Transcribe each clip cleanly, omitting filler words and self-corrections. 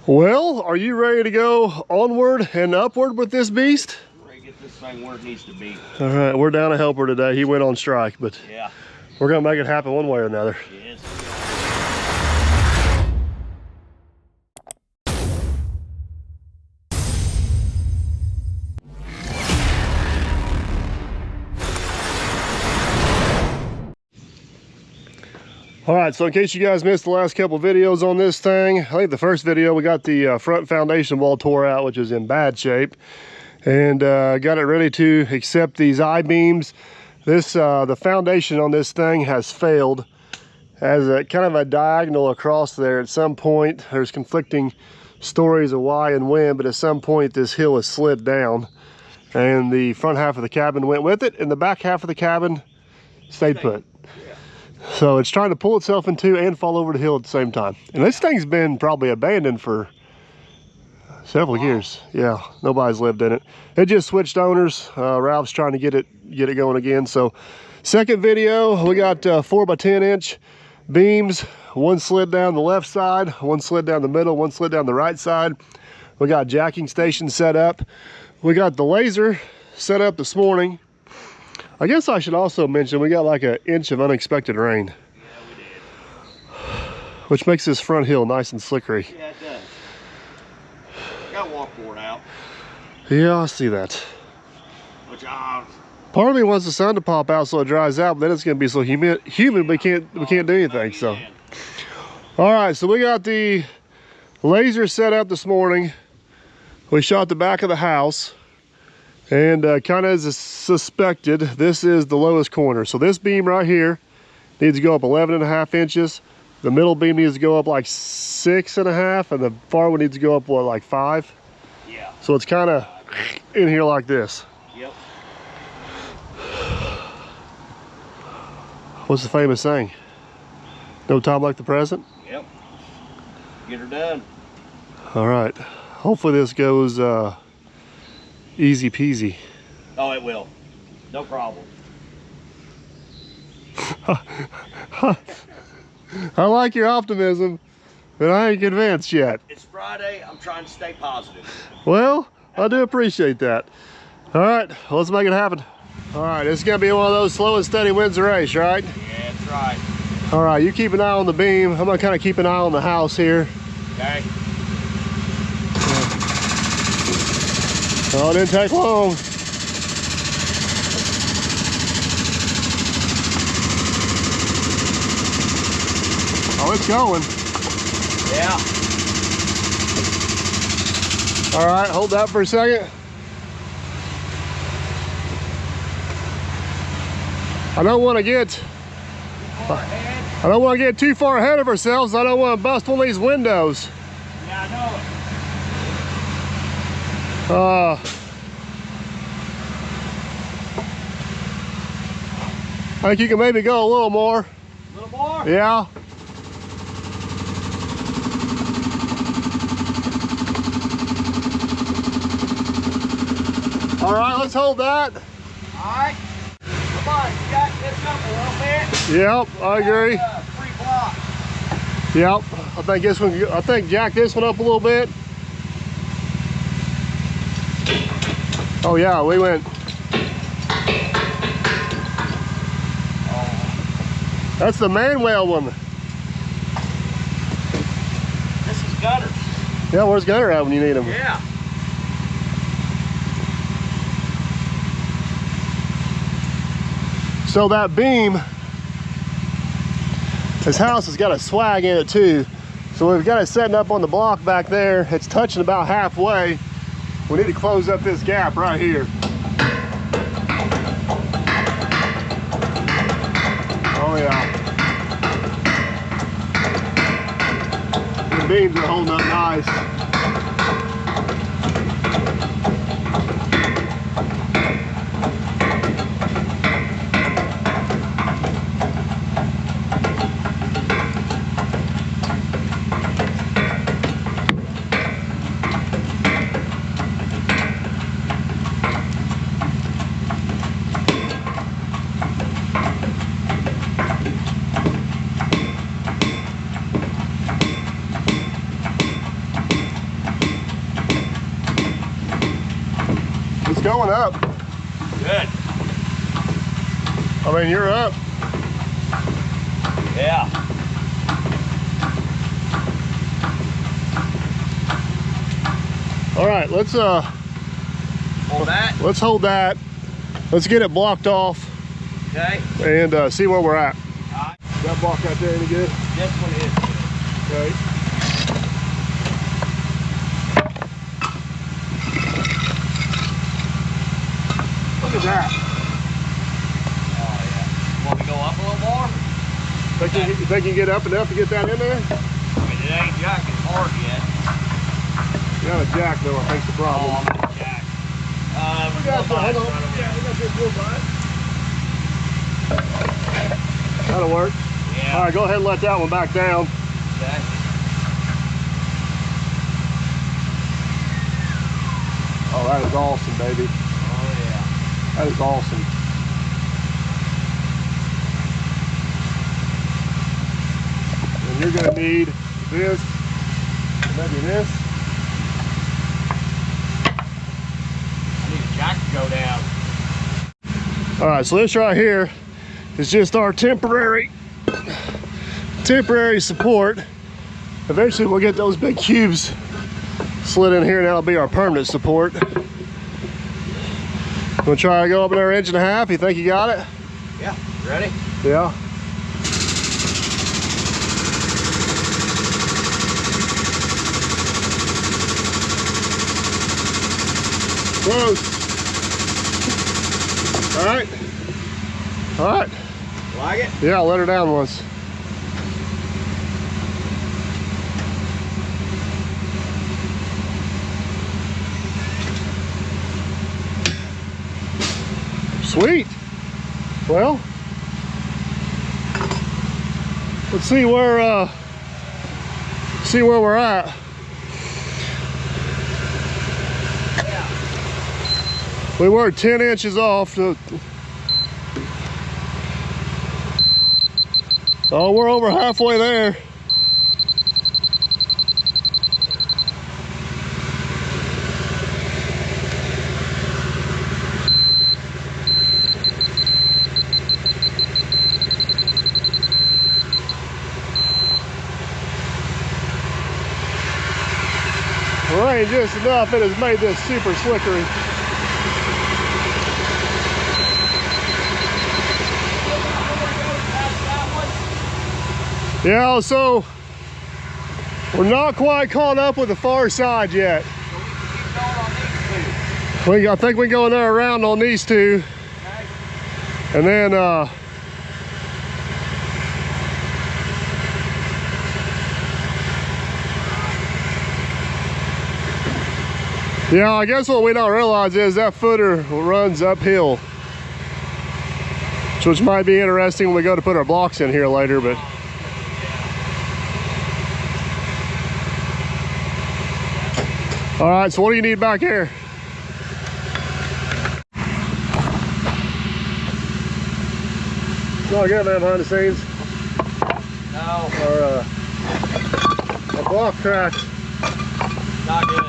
Well, are you ready to go onward and upward with this beast? We're ready to get this thing where it needs to be. All right, we're down a helper today. He went on strike, but yeah, we're gonna make it happen one way or another. Yes. All right, so in case you guys missed the last couple videos on this thing, I think the first video we got the front foundation wall tore out, which is in bad shape, and got it ready to accept these I-beams. This the foundation on this thing has failed. As a kind of a diagonal across there. At some point, there's conflicting stories of why and when, but at some point this hill has slid down, and the front half of the cabin went with it, and the back half of the cabin stayed put. So it's trying to pull itself in two and fall over the hill at the same time. And this thing's been probably abandoned for several years. Yeah, nobody's lived in it. It just switched owners. Ralph's trying to get it going again. So second video, we got 4 by 10 inch beams. One slid down the left side, one slid down the middle, one slid down the right side. We got jacking stations set up. We got the laser set up this morning. I guess I should also mention we got like an inch of unexpected rain. Yeah, we did. Which makes this front hill nice and slickery. Yeah, it does. Got walk board out. Yeah, I see that. Which part of me wants the sun to pop out so it dries out, but then it's gonna be so humid we can't do anything. So all right, so we got the laser set up this morning. We shot the back of the house. And kind of as suspected, this is the lowest corner. So this beam right here needs to go up 11.5 inches. The middle beam needs to go up like 6.5, and the far one needs to go up, what, like 5? Yeah. So it's kind of in here like this. Yep. What's the famous saying? No time like the present? Yep. Get her done. All right. Hopefully this goes easy peasy. Oh, it will. No problem. I like your optimism, but I ain't convinced yet. It's Friday. I'm trying to stay positive. Well, I do appreciate that. All right, let's make it happen. All right, it's gonna be one of those slow and steady wins the race, right? Yeah, that's right. All right, you keep an eye on the beam. I'm gonna kind of keep an eye on the house here. Okay. Oh, it didn't take long. Oh, it's going. Yeah. All right, hold that for a second. I don't want to get too far ahead of ourselves. I don't want to bust one of these windows. Yeah, I know it. I think you can maybe go a little more. A little more? Yeah. All right, let's hold that. All right. Come on, you got this up a little bit. Yep, I agree. 3 blocks. Yep, I think jack this one up a little bit. Oh yeah, we went. That's the Manuel one. This is gutters. Yeah, where's Gunner at when you need him? Yeah. So that beam, his house has got a swag in it too. So we've got it setting up on the block back there. It's touching about halfway. We need to close up this gap right here. Oh yeah. The beams are holding up nice. going up. Good. I mean, you're up. Yeah. All right, let's Hold that. let's hold that. Let's get it blocked off Okay. and see where we're at. All right. That block out there any good? This one is good. Okay. Look at that. Oh yeah. Want to go up a little more? You think you can get up enough to get that in there? I mean, it ain't jacking hard yet. You got a jack though, I think's the problem. Oh, I'm gonna jack. We got the, hold on. Yeah, we got this full bind. That'll work. Yeah. All right, go ahead and let that one back down. Okay. Oh, that is awesome, baby. Oh yeah. That is awesome. And you're gonna need this, maybe this. I need a jack to go down. All right, so this right here is just our temporary support. Eventually we'll get those big cubes slid in here and that'll be our permanent support. Gonna try to go up another 1.5 inches. You think you got it? Yeah. Ready? Yeah. Close. All right. All right. Like it? Yeah, I'll let her down once. Sweet. Well, let's see where we're at. We were 10 inches off. Oh, we're over halfway there. Rain just enough, it has made this super slickery. Yeah, so we're not quite caught up with the far side yet. I think we can go another round on these two. And then yeah, I guess what we don't realize is that footer runs uphill, which might be interesting when we go to put our blocks in here later, but all right, so what do you need back here? It's not good, man, behind the scenes. No. Our block cracked. Not good.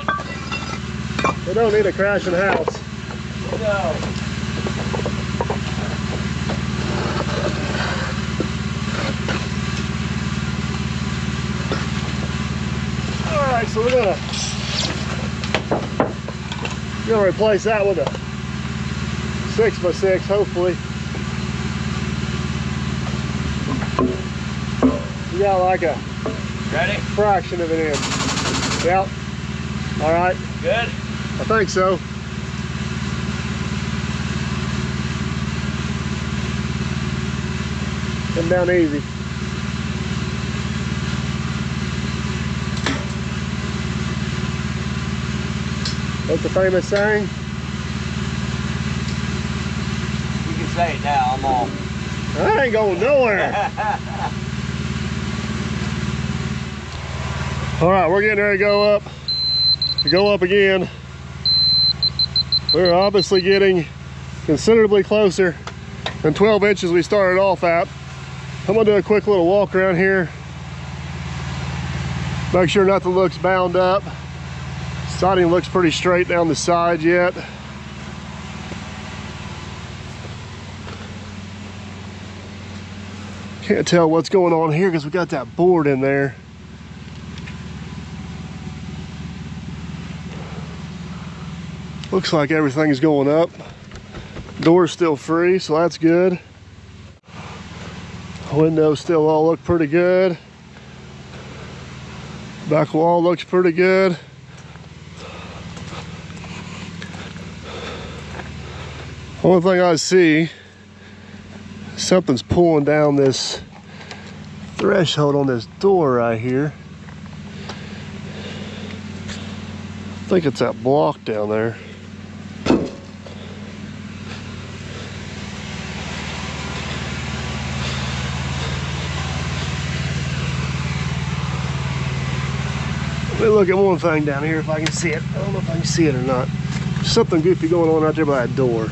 We don't need a crashing house. No. All right, so we're gonna replace that with a 6x6, hopefully. You got like a Ready? fraction of an inch. Yep. All right. Good? I think so. Come down easy. What's the famous saying? You can say it now, I'm on. I ain't going nowhere. All right, we're getting ready to go up. Again. We're obviously getting considerably closer than 12 inches we started off at. I'm gonna do a quick little walk around here. Make sure nothing looks bound up. Siding looks pretty straight down the side yet. Can't tell what's going on here because we got that board in there. Looks like everything's going up. Door's still free, so that's good. Windows still all look pretty good. Back wall looks pretty good. Only thing I see, something's pulling down this threshold on this door right here. I think it's that block down there. Let me look at one thing down here if I can see it. I don't know if I can see it or not. There's something goofy going on right there by that door.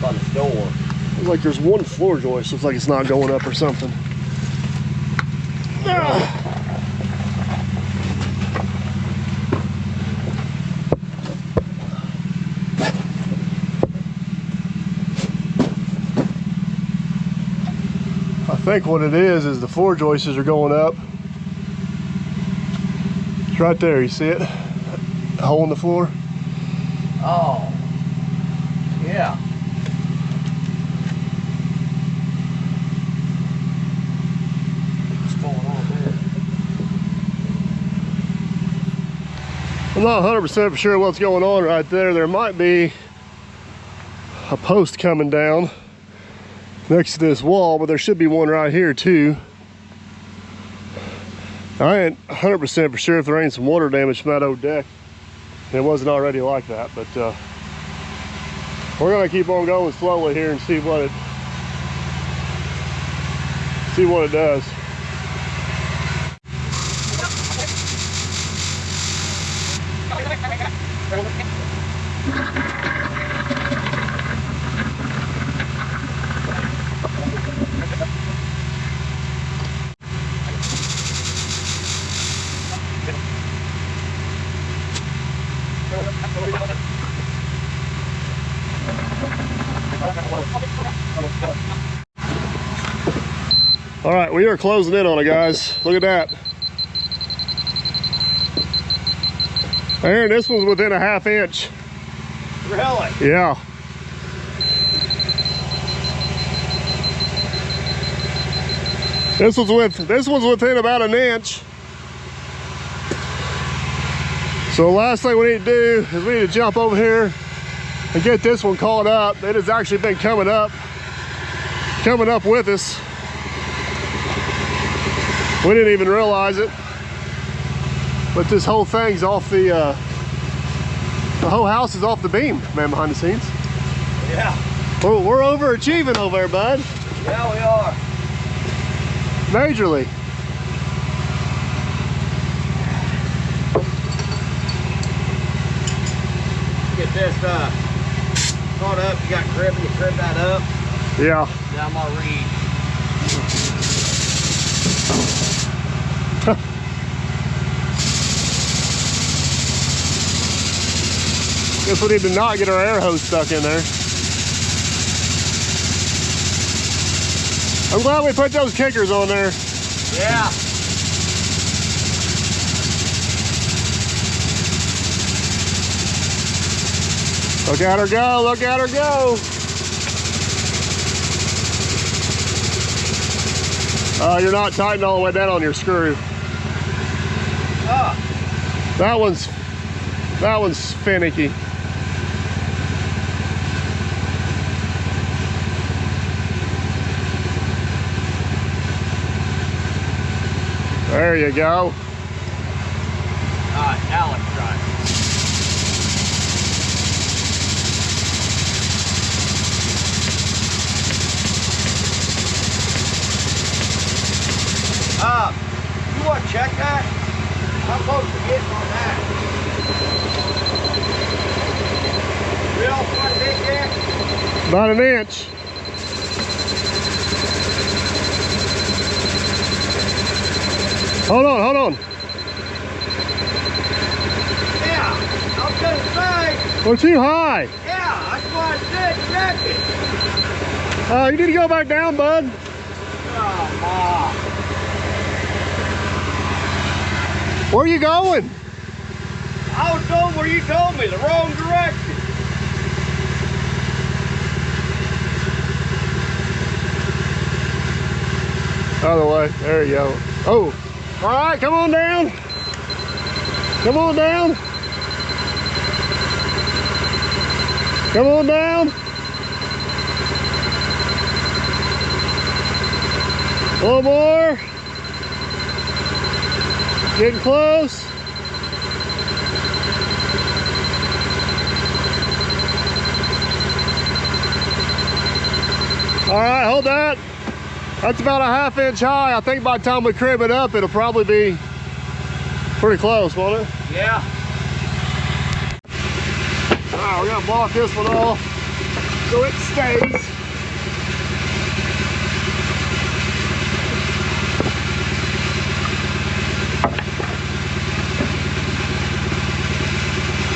By the door. Looks like there's one floor joist. Looks like it's not going up or something. I think what it is the floor joists are going up. It's right there, you see it? A hole in the floor. Oh. Yeah. What's going on there? I'm not 100% sure what's going on right there. There might be a post coming down next to this wall, but there should be one right here too. I ain't 100% for sure if there ain't some water damage from that old deck. It wasn't already like that, but we're gonna keep on going slowly here and see what it does. All right, we are closing in on it, guys. Look at that. Aaron, this one's within a ½ inch. Really? Yeah. This one's within about an inch. So the last thing we need to do is we need to jump over here and get this one caught up. It has actually been coming up with us. We didn't even realize it, but this whole thing's off the whole house is off the beam, man, behind the scenes. Yeah. We're overachieving over there, bud. Yeah, we are. Majorly. Get this caught up. You got cribbing, you crib that up. Yeah. Now I'm gonna read. Guess we need to not get our air hose stuck in there. I'm glad we put those kickers on there. Yeah. Look at her go, look at her go. You're not tightening all the way down on your screw. That one's finicky. There you go. All right, now let's try it. You want to check that? How close to getting on that? Real far big there? About an inch. Hold on, hold on. Yeah, I was gonna say. We're too high. Yeah, that's why I said check it. You need to go back down, bud. Oh, Where are you going? I was going where you told me, the wrong direction. Other way. There you go. Oh, all right, come on down. Come on down. Come on down. A little more. Getting close. All right, hold that. That's about a 1/2 inch high. I think by the time we crib it up, it'll probably be pretty close, won't it? Yeah. All right, we're gonna block this one off so it stays.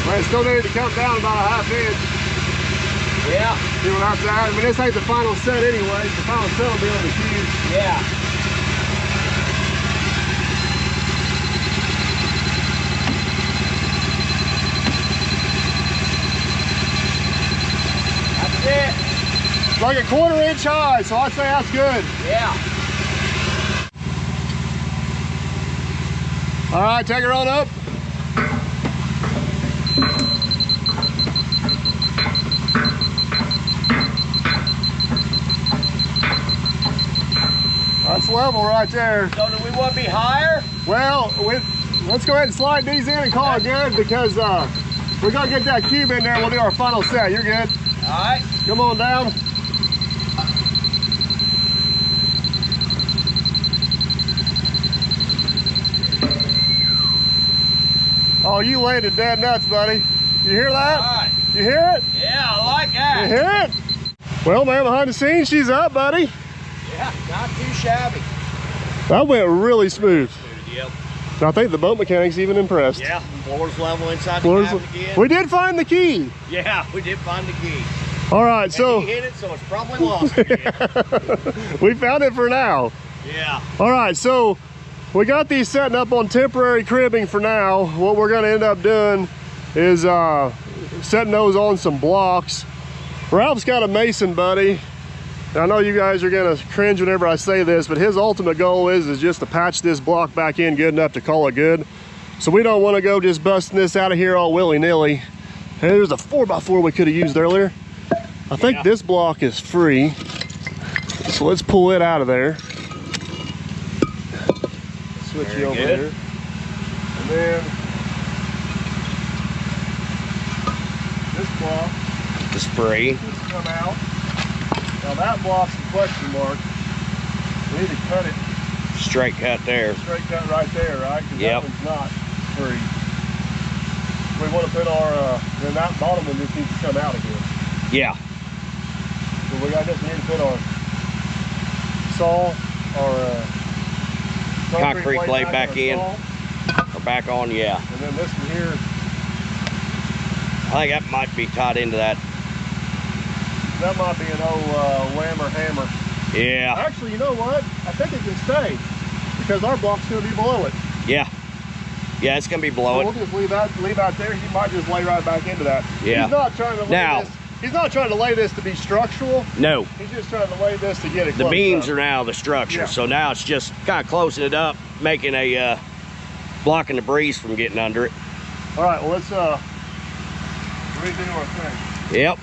Well, it still needs to come down about a 1/2 inch. Yeah. See what I'm saying? I mean, this ain't the final set anyway. The final set will be on the cube. Yeah. That's it. It's like a 1/4 inch high, so I'd say that's good. Yeah. All right, take her on up. That's level right there. So do we want to be higher? Well, let's go ahead and slide these in and call it good because we're gonna get that cube in there and we'll do our final set. You're good. All right. Come on down. Oh, you landed dead nuts, buddy. You hear that? All right. You hear it? Yeah, I like that. You hear it? Well, man, behind the scenes, she's up, buddy. Yeah, not too shabby. That went really smooth. Yep. I think the boat mechanic's even impressed. Yeah, floor's level inside the Floor's- cabin again. We did find the key. Yeah, we did find the key. All right, And so he hit it, so it's probably lost again. we found it for now. Yeah. All right, so we got these setting up on temporary cribbing for now. What we're gonna end up doing is setting those on some blocks. Ralph's got a mason buddy. I know you guys are gonna cringe whenever I say this, but his ultimate goal is just to patch this block back in good enough to call it good. So we don't wanna go just busting this out of here all willy-nilly. Hey, there's a 4x4 we could have used earlier. I think this block is free. So let's pull it out of there. Switch Very you over good. here. And then this block The spray. needs to come out. Now that block's the question mark. We need to cut it, Straight cut there. straight cut right there, right? Because Yep. that one's not free. We want to put our, then that bottom one just needs to come out again. Yeah. So we got just need to put our saw, our Concrete blade back on our in. saw. Or back on, yeah. And then this one here, I think that might be tied into that. that might be an old whammer hammer. Yeah. Actually, you know what? I think it can stay because our block's going to be below it. Yeah. Yeah, it's gonna be So below we'll it. just leave out there. He might just lay right back into that. Yeah. He's not trying to lay Now- this. He's not trying to lay this to be structural. No. He's just trying to lay this to get it The close beams up. are now the structure, Yeah. so now it's just kind of closing it up, making a blocking the breeze from getting under it. All right. Well, let's redo our thing. Yep.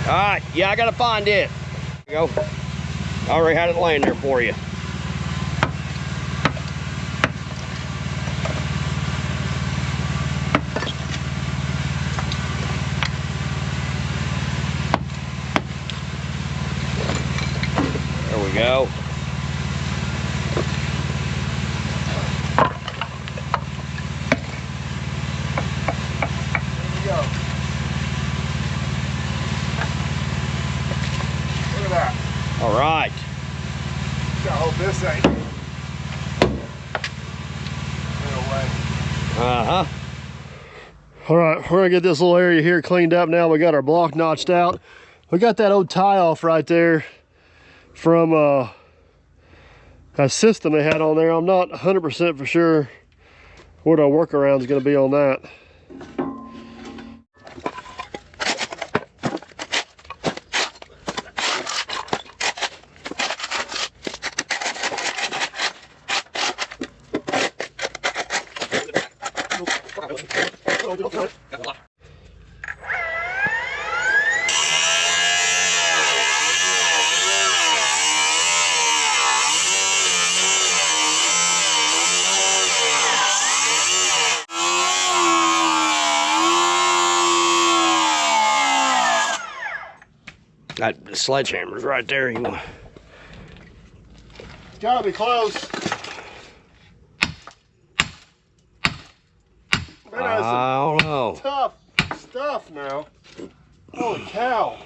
All right, yeah, I gotta find it. There you go. I already had it laying there for you. we go. There we go. Look at that. All right. Gotta hope this ain't. Uh-huh. All right, we're gonna get this little area here cleaned up now. We got our block notched out. We got that old tie off right there from a system they had on there. I'm not 100% for sure what our workaround is gonna be on that. That sledgehammer's right there. You want? It's gotta be close. Man, that's some I don't know. tough stuff now. Holy cow.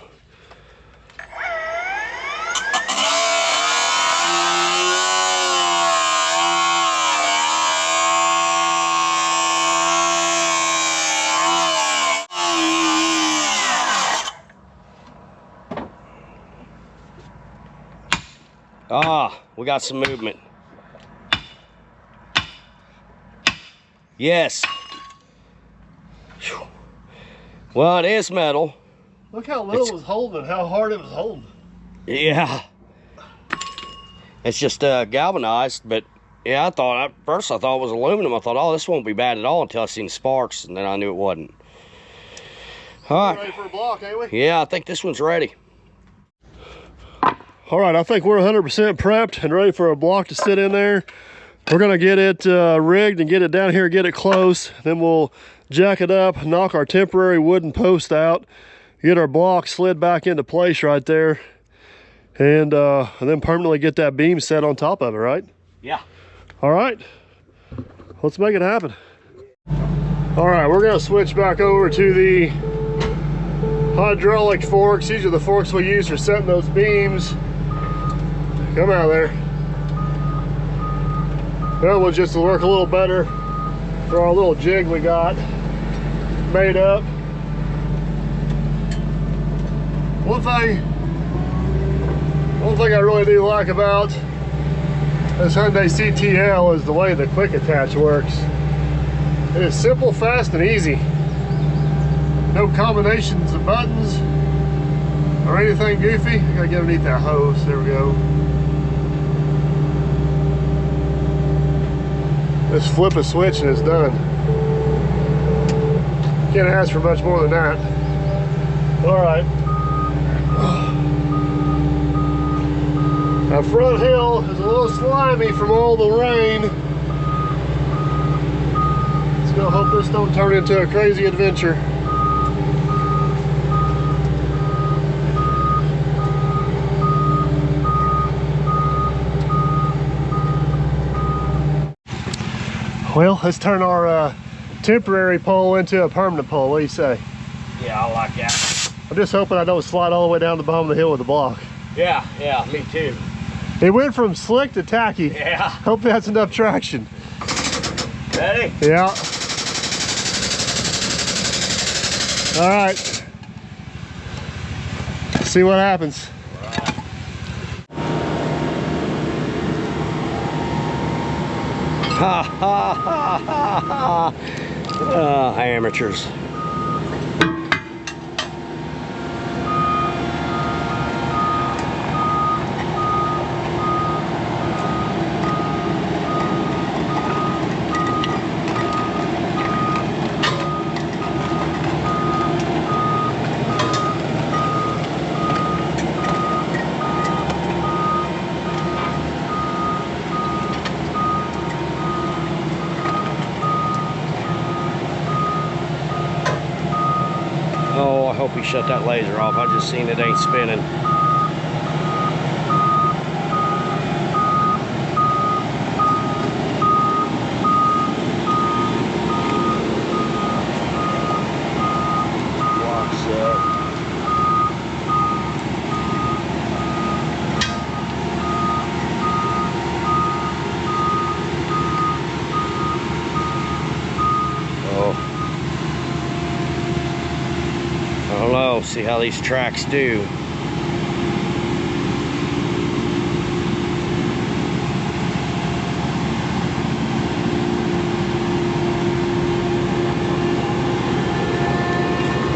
Ah, we got some movement. Yes. Whew. Well, it is metal. Look how little it was holding, how hard it was holding. Yeah. It's just galvanized, but yeah, at first I thought it was aluminum. I thought, oh, this won't be bad at all until I seen sparks, and then I knew it wasn't. All right. Ready for a block, ain't we? Yeah, I think this one's ready. All right, I think we're 100% prepped and ready for a block to sit in there. We're gonna get it rigged and get it down here, get it close. Then we'll jack it up, knock our temporary wooden post out, get our block slid back into place right there, and then permanently get that beam set on top of it, right? Yeah. All right, let's make it happen. All right, we're gonna switch back over to the hydraulic forks. These are the forks we use for setting those beams. Come out of there. That one just will work a little better for our little jig we got made up. One thing I really do like about this Hyundai CTL is the way the quick attach works. It is simple, fast, and easy. No combinations of buttons or anything goofy. I gotta get underneath that hose. There we go. Just flip a switch and it's done. Can't ask for much more than that. All right. Our front hill is a little slimy from all the rain. Let's go hope this don't turn into a crazy adventure. Well, let's turn our temporary pole into a permanent pole. What do you say? Yeah, I like that. I'm just hoping I don't slide all the way down the bottom of the hill with the block. Yeah, me too. It went from slick to tacky. Yeah. Hope that's enough traction. Ready? Yeah. All right. See what happens. Ha ha ha ha ha. Amateurs. Oh, I hope he shut that laser off. I just seen it ain't spinning. See how these tracks do.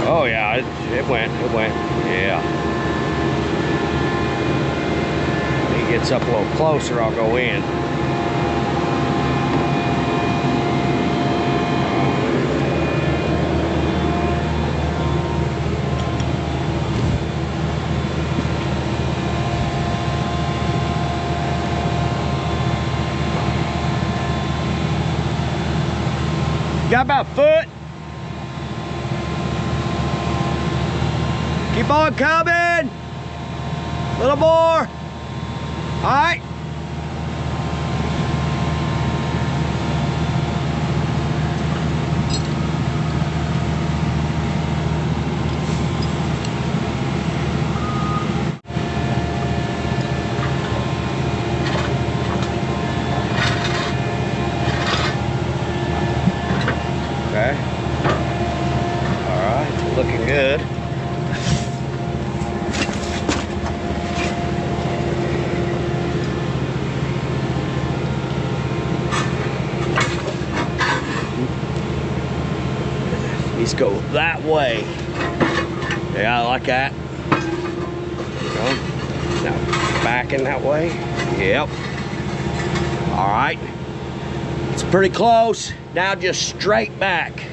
Oh yeah, it went, yeah. When he gets up a little closer, I'll go in. Got about a foot. Keep on coming. A little more. All right. Okay. All right, looking good. These go that way. Yeah, I like that. Now backing that way. Yep. All right. It's pretty close. Now just straight back.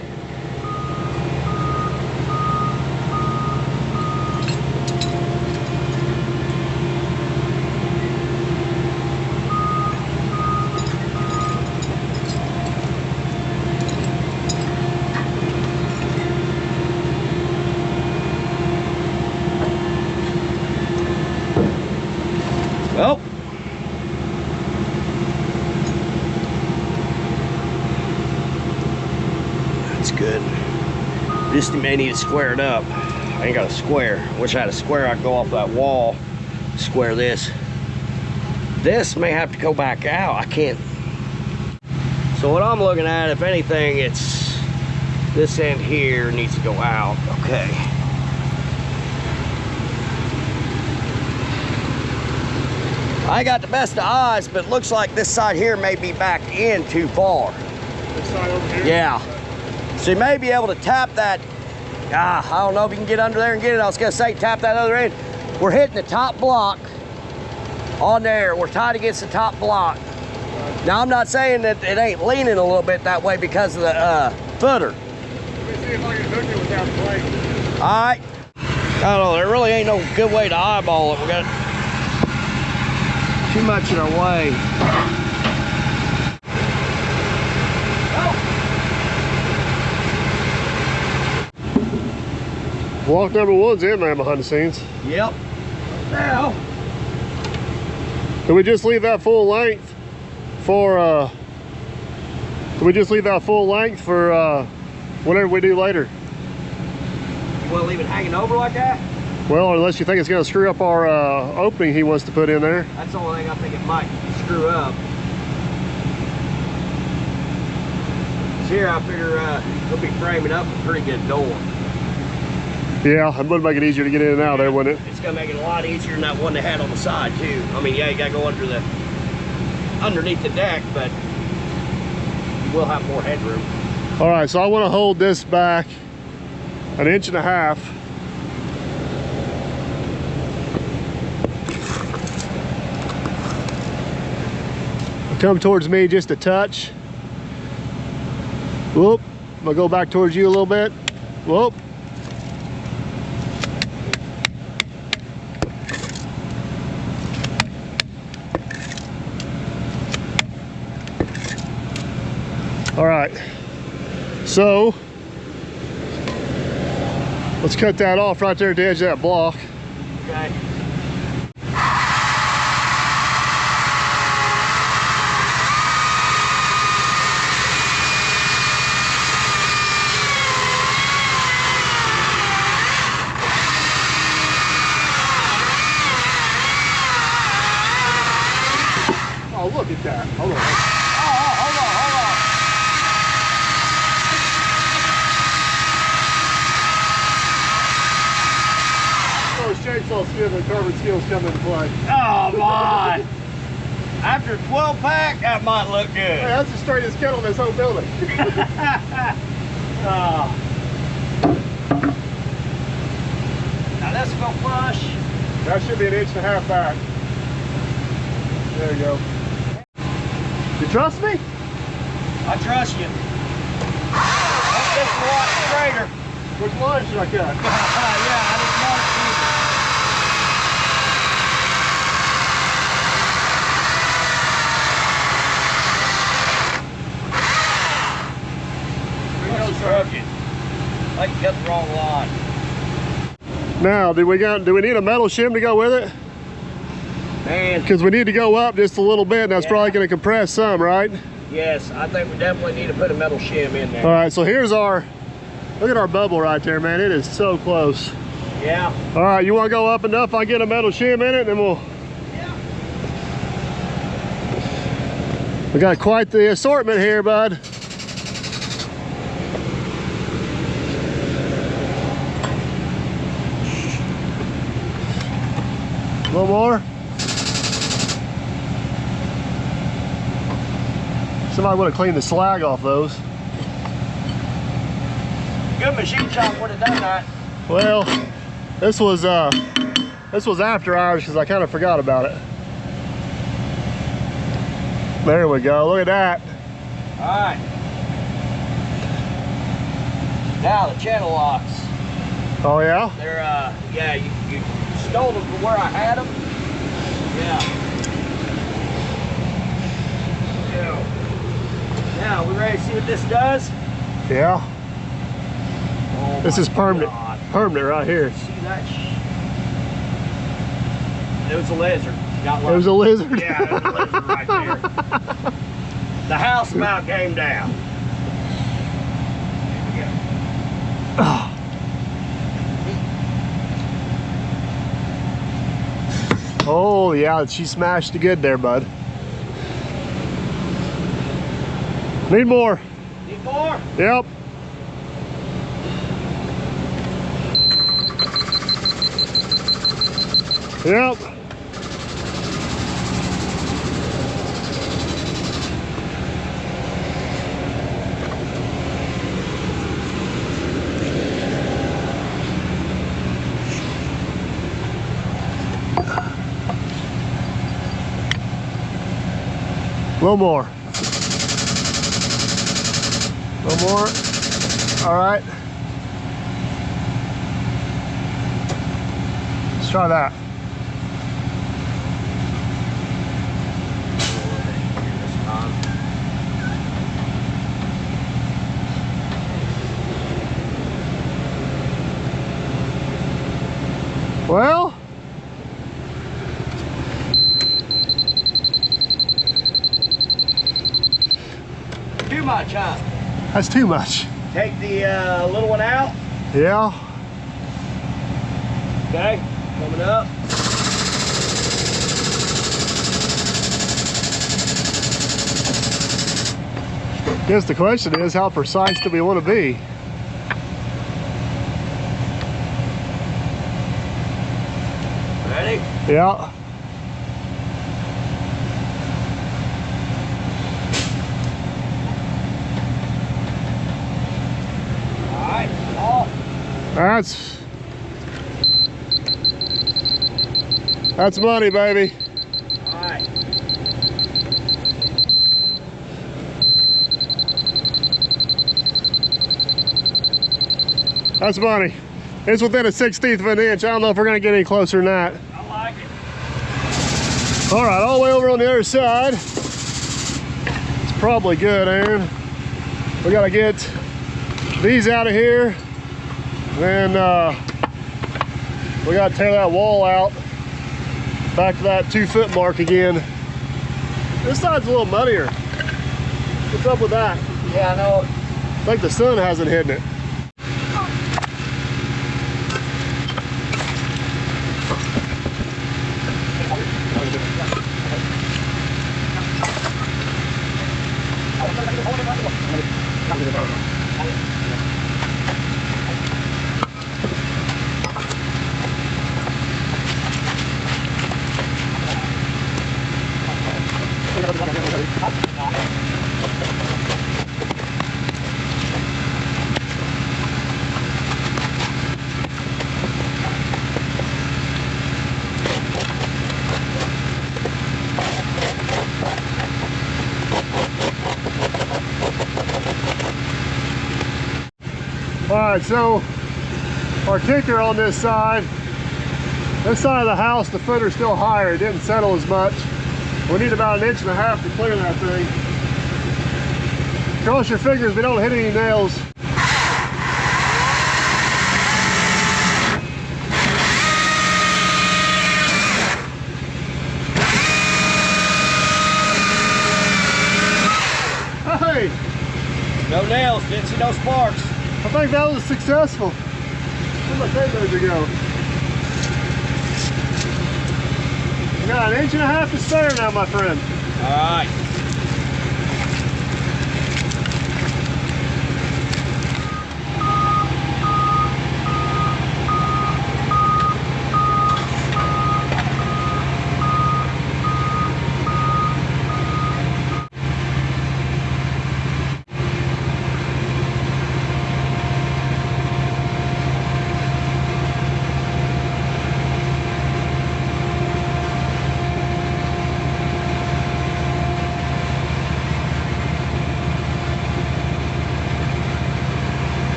Well, that's good. Just may need to square it up. I ain't got a square. Wish I had a square. I'd go off that wall, square this. This may have to go back out. I can't. So what I'm looking at, if anything, it's this end here needs to go out. Okay. I got the best of eyes, but it looks like this side here may be back in too far. This side over here? Yeah. So you may be able to tap that. I don't know if you can get under there and get it. I was gonna say tap that other end. We're hitting the top block on there. We're tied against the top block. Now I'm not saying that it ain't leaning a little bit that way because of the footer. Let me see if I can hook it without plate. All right. I don't know, there really ain't no good way to eyeball it. We got too much in our way. Block number one's in there behind the scenes. Yep. Now, Did we just leave that full length for whatever we do later? you want to leave it hanging over like that? Well, unless you think it's going to screw up our opening he wants to put in there. That's the only thing I think it might screw up. Here, I figure we'll be framing up a pretty good door. Yeah, it would make it easier to get in and out there, wouldn't it? It's gonna make it a lot easier than that one they had on the side too. I mean, yeah, you gotta go underneath the deck, but you will have more headroom. All right, so I want to hold this back 1.5 inches. Come towards me just a touch. Whoop. I'm gonna go back towards you a little bit. Whoop. All right, so let's cut that off right there at the edge of that block. Okay. Oh, look at that. Hold on. Hold on. brakes on skid when carbon skills come into play. Oh, my. After a 12 pack, that might look good. Hey, that's the straightest kettle in this whole building. Oh. Now let's go flush. That should be 1.5 inches back. There you go. You trust me? I trust you. Don't get the right straighter. Which line should I cut? Yeah, I didn't know it either. Crooked. Like you got the wrong line. Now, do we need a metal shim to go with it? Man. Because we need to go up just a little bit, and that's probably going to compress some, right? Yes, I think we definitely need to put a metal shim in there. All right, so here's our, look at our bubble right there, man. It is so close. Yeah. All right, you want to go up enough? I get a metal shim in it, and then we'll. Yeah. We got quite the assortment here, bud. A little more. Somebody would have cleaned the slag off those. Good machine shop would have done that. Well, this was after hours because I kind of forgot about it. There we go. Look at that. All right. Now the channel locks. Oh yeah? They're yeah, you stole them from where I had them. Yeah. Now we ready to see what this does? Yeah. Oh, This is permanent. God. Permanent right here. See that? It was a lizard. Got It was a lizard. Yeah, it was a lizard right there. The house about came down. Here we go. Oh yeah, she smashed it good there, bud. Need more. Need more? Yep. Yep. A little more. A little more. All right. Let's try that. Well, too much, huh? that's too much. Take the little one out. Yeah. Okay, coming up. Guess the question is, how precise do we want to be? Ready? Yeah. All right, off. That's money, baby. All right. That's money. It's within a 1/16 of an inch. I don't know if we're gonna get any closer than that. I like it. All right, all the way over on the other side. It's probably good, Aaron. We gotta get these out of here. Then we gotta tear that wall out. Back to that 2 foot mark again. This side's a little muddier. What's up with that? Yeah, I know. It's like the sun hasn't hidden it. All right, so our kicker on this side of the house, the footer's still higher. It didn't settle as much. We need about 1.5 inches to clear that thing. Cross your fingers we don't hit any nails. Hey! No nails, didn't see no sparks. I think that was successful. Where'd my tape measure go? You got 1.5 inches to spare now, my friend. All right.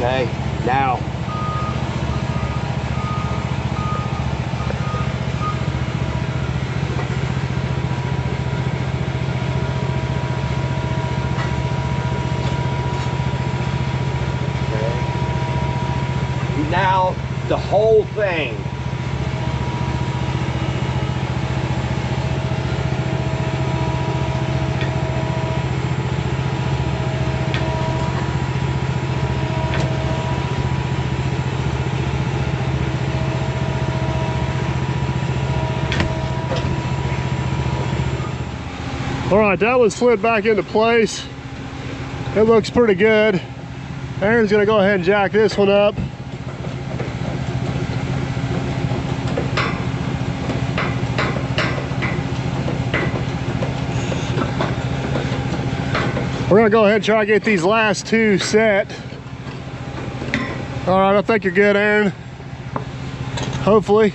Okay, now. Okay. Now, the whole thing. All right, that one slid back into place. It looks pretty good. Aaron's gonna go ahead and jack this one up. We're gonna go ahead and try to get these last two set. All right, I think you're good, Aaron. Hopefully.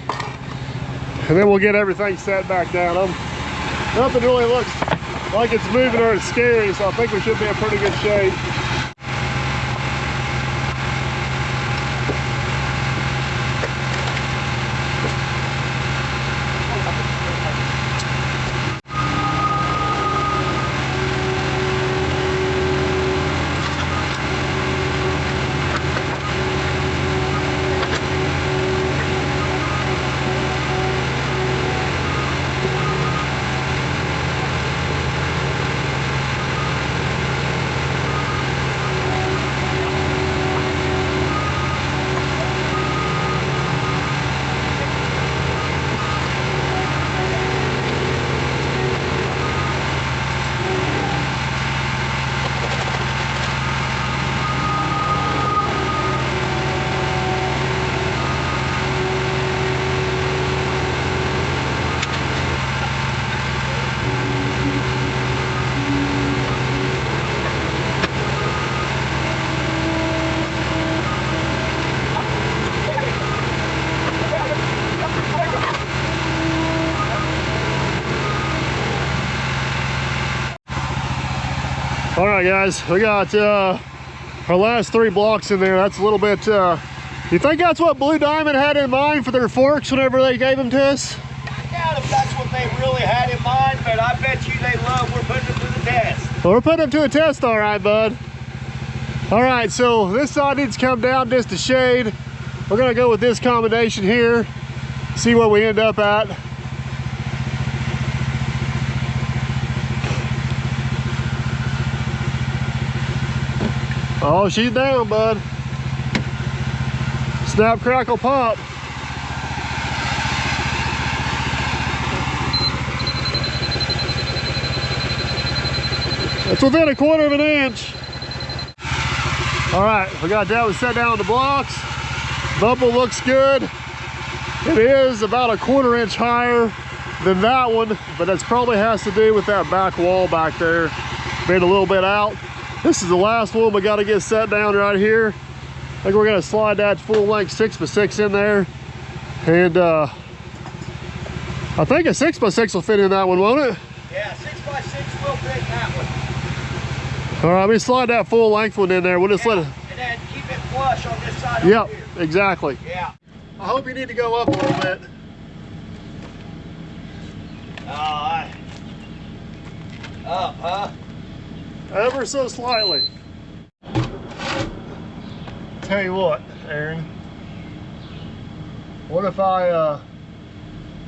And then we'll get everything set back down. Nothing really looks like it's moving or it's scary, so I think we should be in pretty good shape. All right, guys, we got our last 3 blocks in there. That's a little bit, you think that's what Blue Diamond had in mind for their forks whenever they gave them to us? I doubt if that's what they really had bet you they love we're putting them to the test. Well, we're putting them to a test, all right, bud. All right, so this side needs to come down just to shade. We're gonna go with this combination here, see what we end up at. Oh, she's down, bud. Snap, crackle, pop. That's within 1/4 of an inch. All right, we got that one set down on the blocks. Bubble looks good. It is about 1/4 inch higher than that one, but that probably has to do with that back wall back there being a little bit out. This is the last one we got to get set down right here. I think we're going to slide that full length 6x6 in there. And I think a 6x6 will fit in that one, won't it? Yeah, 6x6 will fit that one. All right, let me slide that full length one in there. We'll just let it. And then keep it flush on this side. Yep, over here. exactly. Yeah. I hope you need to go up a little bit. Up, huh? Ever so slightly. Tell you what, Aaron. What if I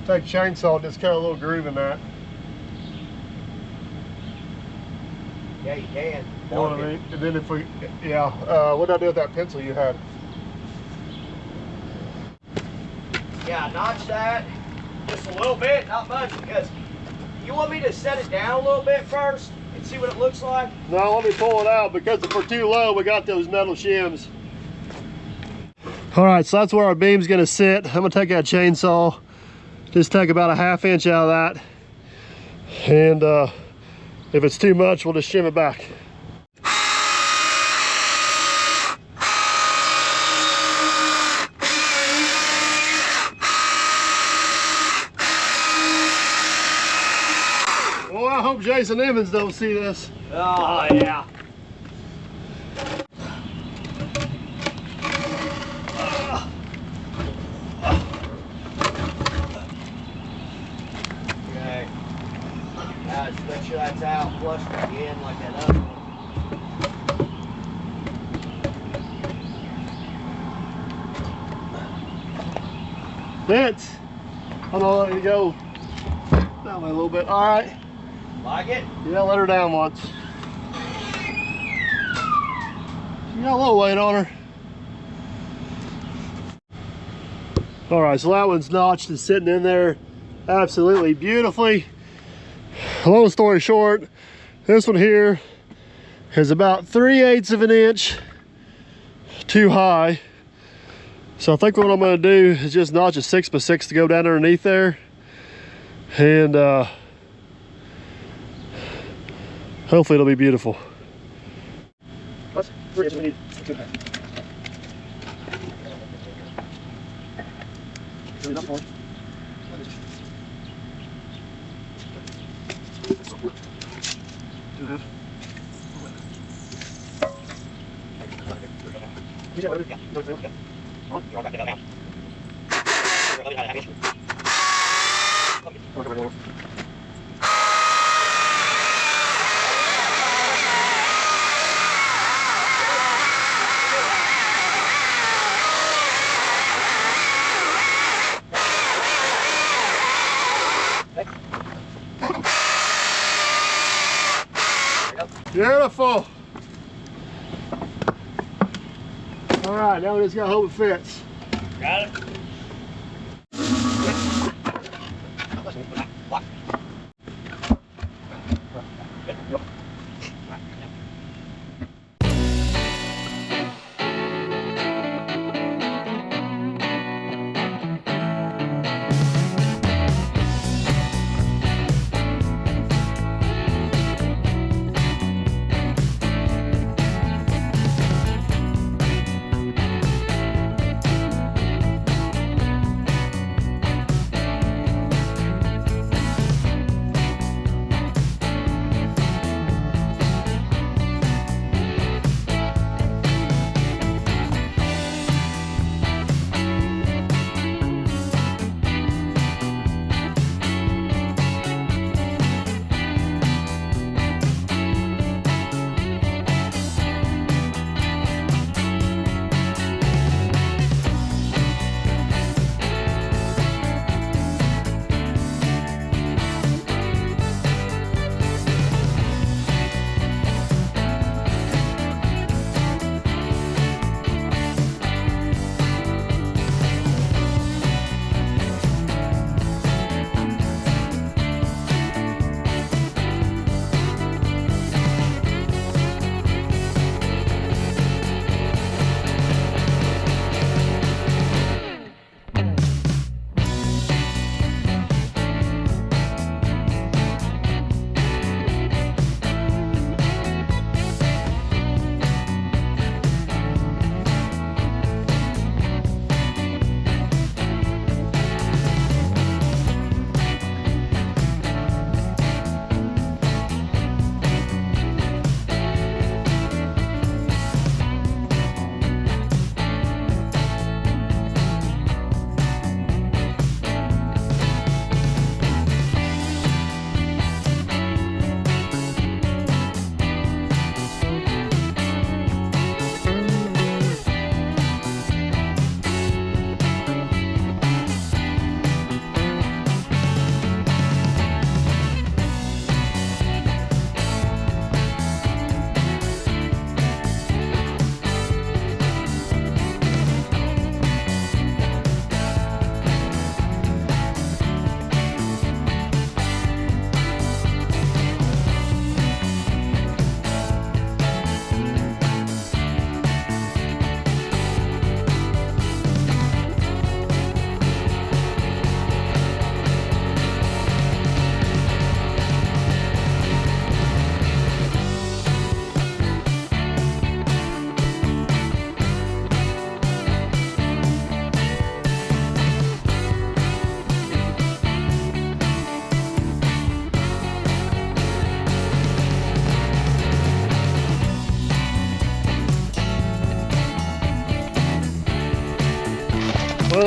take a chainsaw and just cut a little groove in that? Yeah, you can. You know what I mean? And then if we, yeah, what did I do with that pencil you had? Yeah, notch that just a little bit, not much, because you want me to set it down a little bit first and see what it looks like? No, let me pull it out, because if we're too low, we got those metal shims. All right, so that's where our beam's gonna sit. I'm gonna take that chainsaw, just take about a 1/2 inch out of that. And if it's too much, we'll just shim it back. Well, I hope Jason Emmons don't see this. Oh, yeah. Okay. Now just make sure that's out flush with the end like that other one. Fits. I'm gonna let it go that way a little bit. All right. Like it? Yeah, let her down once. She got a little weight on her. All right, so that one's notched and sitting in there absolutely beautifully. Long story short, this one here is about 3/8 of an inch too high. So I think what I'm gonna do is just notch a 6x6 to go down underneath there. And hopefully it'll be beautiful. What's 3 inches we need? Beautiful. All right, now we just gotta hope it fits. Got it?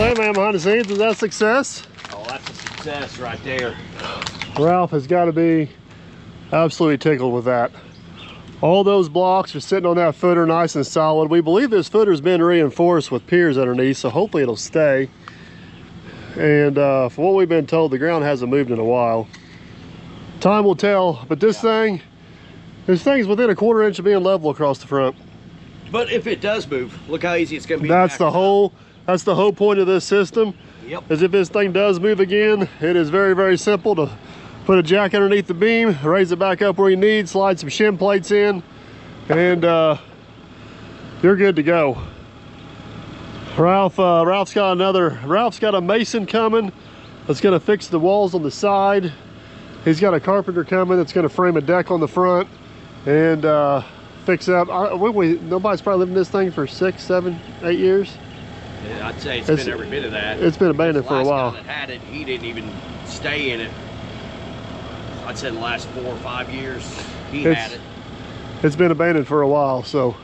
hey man, behind the scenes, is that a success? Oh, that's a success right there. Ralph has got to be absolutely tickled with that. All those blocks are sitting on that footer nice and solid. We believe this footer's been reinforced with piers underneath, so hopefully it'll stay. And for what we've been told, the ground hasn't moved in a while. Time will tell, but this thing's within a 1/4 inch of being level across the front. But if it does move, look how easy it's going to be. That's the whole point of this system. Yep. Is if this thing does move again, it is very, very simple to put a jack underneath the beam, raise it back up where you need, slide some shim plates in, and you're good to go. Ralph's got a mason coming that's going to fix the walls on the side. He's got a carpenter coming that's going to frame a deck on the front and fix up. Nobody's probably lived in this thing for 6, 7, 8 years. Yeah, I'd say it's been every bit of that. It's been abandoned for a while. The last guy that had it, he didn't even stay in it. I'd say the last 4 or 5 years he had it. It's been abandoned for a while, so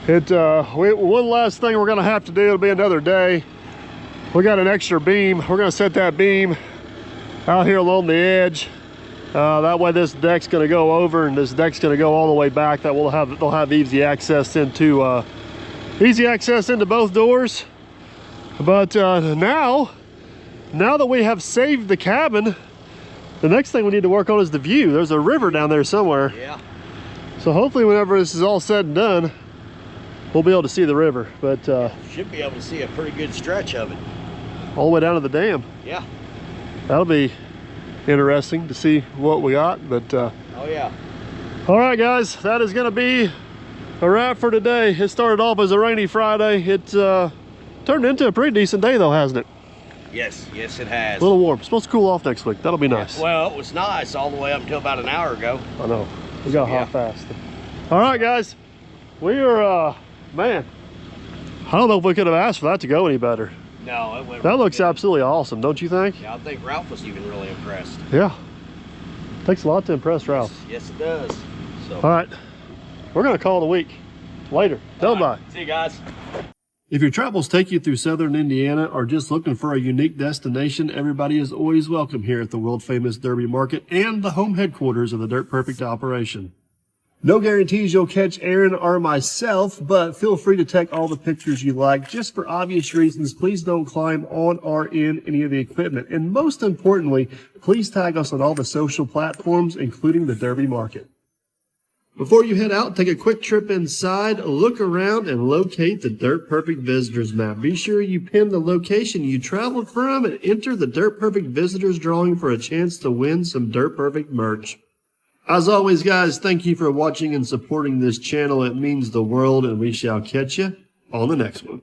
one last thing we're gonna have to do, it'll be another day. We got an extra beam. We're gonna set that beam out here along the edge. That way this deck's gonna go over and this deck's gonna go all the way back. That they'll have easy access into both doors. But now that we have saved the cabin, the next thing we need to work on is the view. There's a river down there somewhere. Yeah. So hopefully whenever this is all said and done, we'll be able to see the river. But should be able to see a pretty good stretch of it. All the way down to the dam. Yeah. That'll be interesting to see what we got. But oh yeah. All right, guys, that is going to be a wrap for today. It started off as a rainy Friday. It turned into a pretty decent day though, hasn't it? Yes, yes it has. A little warm. It's supposed to cool off next week. That'll be nice. Yeah. Well, it was nice all the way up until about an hour ago. I know. We got hot fast. All right, guys. We are, man, I don't know if we could have asked for that to go any better. No, it went. That looks absolutely awesome, don't you think? Yeah, I think Ralph was even really impressed. Yeah. Takes a lot to impress Ralph. Yes, it does. So. All right. We're going to call it a week. Later. Tell them bye. See you guys. If your travels take you through southern Indiana or just looking for a unique destination, everybody is always welcome here at the world famous Derby Market and the home headquarters of the Dirt Perfect operation. No guarantees you'll catch Aaron or myself, but feel free to take all the pictures you like. Just for obvious reasons, please don't climb on or in any of the equipment. And most importantly, please tag us on all the social platforms, including the Derby Market. Before you head out, take a quick trip inside, look around, and locate the Dirt Perfect Visitors Map. Be sure you pin the location you traveled from and enter the Dirt Perfect Visitors drawing for a chance to win some Dirt Perfect merch. As always, guys, thank you for watching and supporting this channel. It means the world, and we shall catch you on the next one.